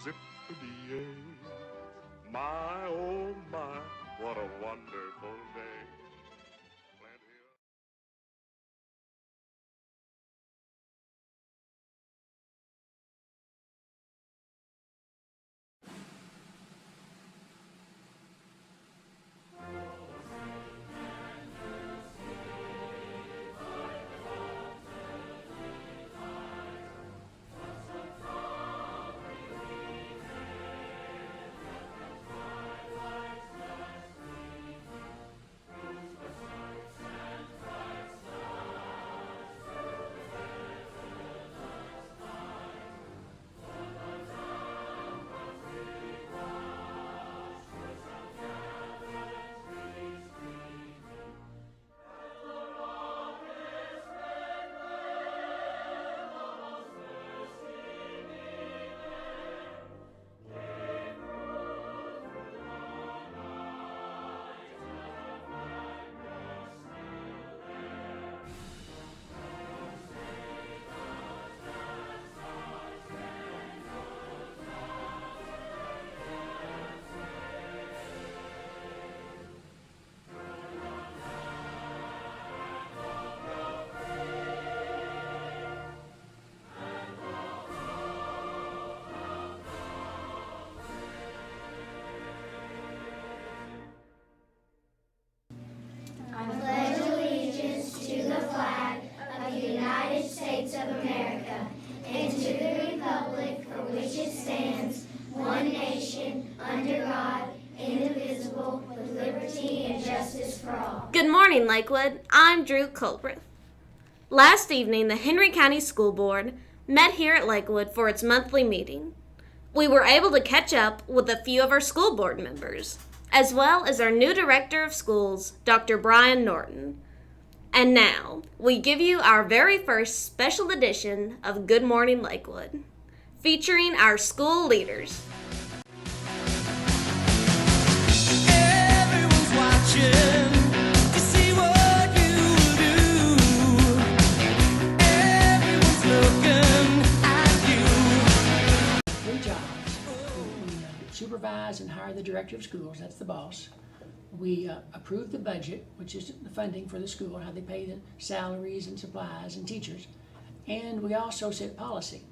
Zippity-yay. My, oh my, what a wonderful day. Plenty of I pledge allegiance to the flag of the United States of America and to the republic for which it stands, one nation, under God, indivisible, with liberty and justice for all. Good morning, Lakewood. I'm Drew Culbreth. Last evening, the Henry County School Board met here at Lakewood for its monthly meeting. We were able to catch up with a few of our school board members, as well as our new director of schools, Dr. Brian Norton. And now, we give you our very first special edition of Good Morning Lakewood, featuring our school leaders. Everyone's watching to see what you do. Everyone's looking at you. 3 jobs. We supervise and hire the director of schools, that's the boss. We approve the budget, which is the funding for the school, how they pay the salaries and supplies and teachers. And we also set policy.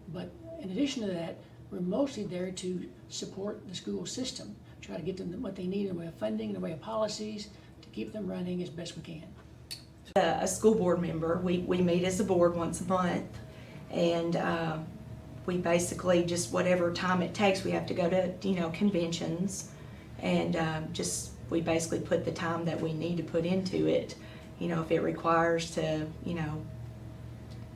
But in addition to that, we're mostly there to support the school system, try to get them what they need in the way of funding, in the way of policies, to keep them running as best we can. A school board member, we meet as a board once a month, and we basically just whatever time it takes, we have to go to conventions, and we basically put the time that we need to put into it. If it requires to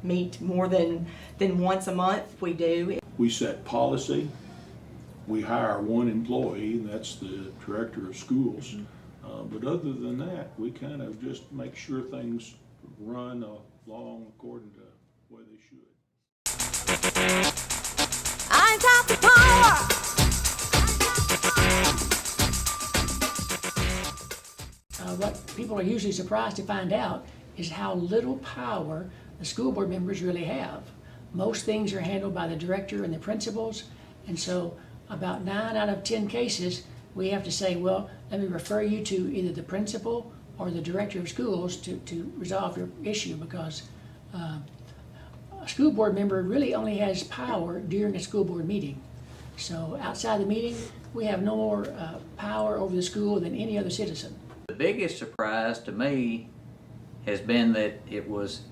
meet more than once a month, we do. We set policy. We hire one employee, and that's the director of schools. But other than that, we kind of just make sure things run along according to the way they should. I got the power. What people are usually surprised to find out is how little power the school board members really have. Most things are handled by the director and the principals, and so about 9 out of 10 cases, we have to say, well, let me refer you to either the principal or the director of schools to resolve your issue, because a school board member really only has power during a school board meeting. So outside the meeting, we have no more power over the school than any other citizen. The biggest surprise to me has been that it was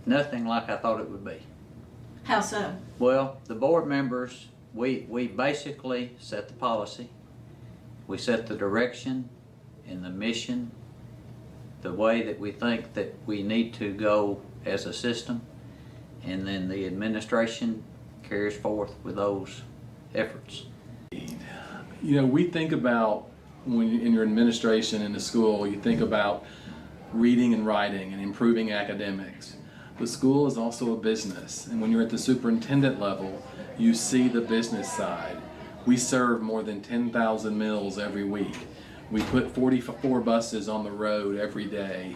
nothing like I thought it would be. How so? Well, the board members, we basically set the policy. We set the direction and the mission, the way that we think that we need to go as a system, and then the administration carries forth with those efforts. We think about, when in your administration in the school, you think about reading and writing and improving academics. The school is also a business, and when you're at the superintendent level, you see the business side. We serve more than 10,000 meals every week. We put 44 buses on the road every day.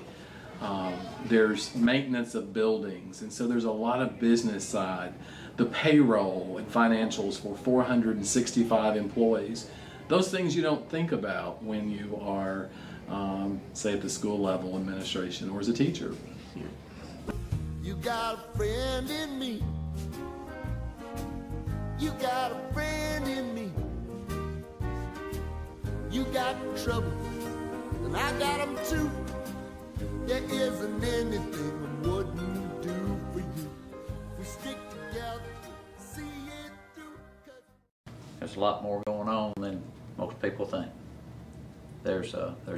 There's maintenance of buildings, and so there's a lot of business side. The payroll and financials for 465 employees. Those things you don't think about when you are, say, at the school level administration or as a teacher. You got a friend in me. You got a friend in me. You got trouble, and I got them too. There isn't anything I wouldn't do for you. We stick together, see it through. There's a lot more going on than most people think. There's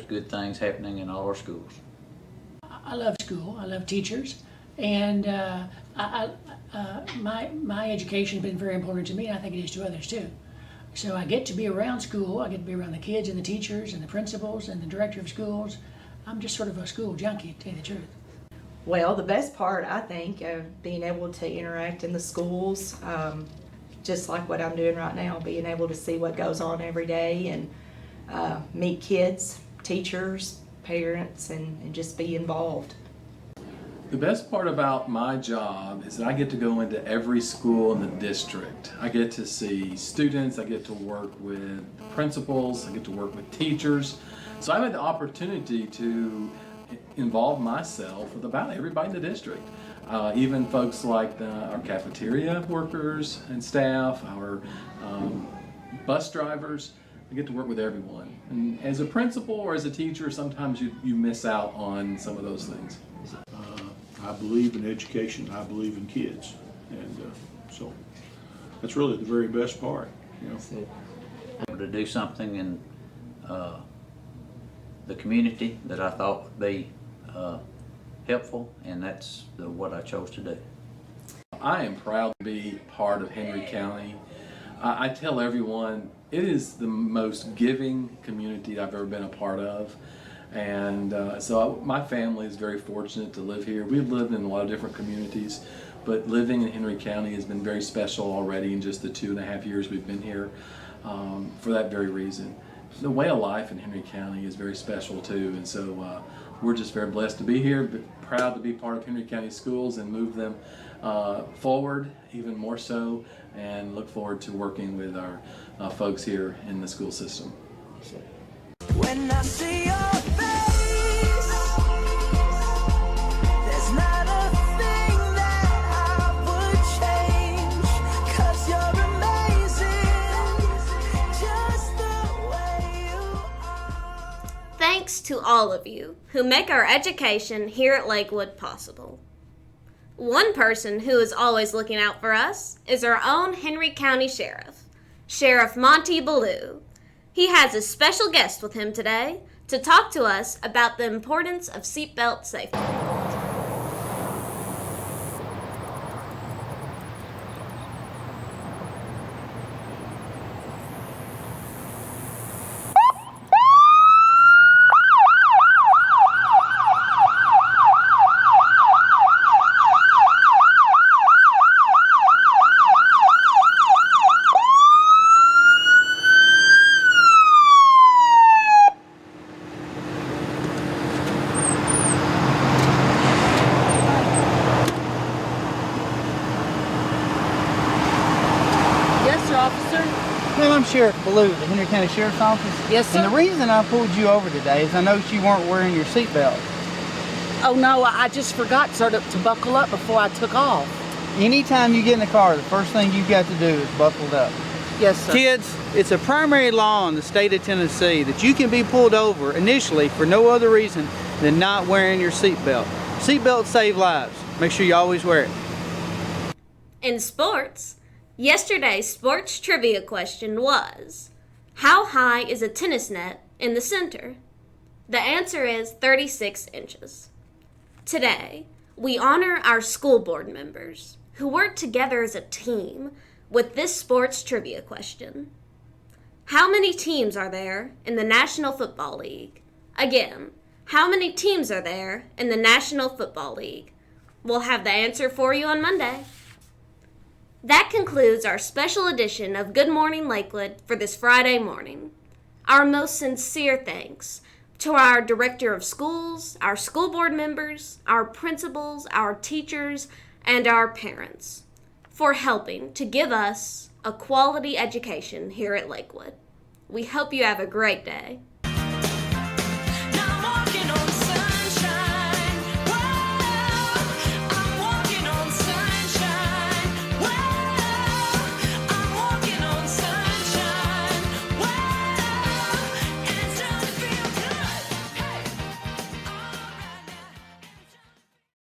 good things happening in all our schools. I love school. I love teachers, and my education has been very important to me, and I think it is to others too. So I get to be around school. I get to be around the kids and the teachers and the principals and the director of schools. I'm just sort of a school junkie, to tell you the truth. Well, the best part, I think, of being able to interact in the schools, just like what I'm doing right now, being able to see what goes on every day and meet kids, teachers, parents, and just be involved. The best part about my job is that I get to go into every school in the district. I get to see students, I get to work with principals, I get to work with teachers. So I've had the opportunity to involve myself with about everybody in the district. Even folks like our cafeteria workers and staff, our bus drivers. I get to work with everyone. And as a principal or as a teacher, sometimes you miss out on some of those things. I believe in education. I believe in kids, and so that's really the very best part. You know. Able to do something in the community that I thought would be helpful, and that's what I chose to do. I am proud to be part of Henry County. I tell everyone it is the most giving community I've ever been a part of. And so my family is very fortunate to live here. We've lived in a lot of different communities, but living in Henry County has been very special already in just the 2.5 years we've been here for that very reason. The way of life in Henry County is very special too, and so we're just very blessed to be here, but proud to be part of Henry County Schools and move them forward even more so, and look forward to working with our folks here in the school system. When I see your face, there's not a thing that I would change, 'cause you're amazing, just the way you are. Thanks to all of you who make our education here at Lakewood possible. One person who is always looking out for us is our own Henry County Sheriff, Sheriff Monty Ballou. He has a special guest with him today to talk to us about the importance of seatbelt safety. Well, I'm Sheriff Ballou, the Henry County Sheriff's Office. Yes, sir. And the reason I pulled you over today is I noticed you weren't wearing your seatbelt. Oh no, I just forgot, sir, to buckle up before I took off. Anytime you get in the car, the first thing you've got to do is buckle up. Yes, sir. Kids, it's a primary law in the state of Tennessee that you can be pulled over initially for no other reason than not wearing your seatbelt. Seatbelts save lives. Make sure you always wear it. In sports, yesterday's sports trivia question was, how high is a tennis net in the center? The answer is 36 inches. Today, we honor our school board members who work together as a team with this sports trivia question. How many teams are there in the National Football League? Again, how many teams are there in the National Football League? We'll have the answer for you on Monday. That concludes our special edition of Good Morning Lakewood for this Friday morning. Our most sincere thanks to our director of schools, our school board members, our principals, our teachers, and our parents for helping to give us a quality education here at Lakewood. We hope you have a great day.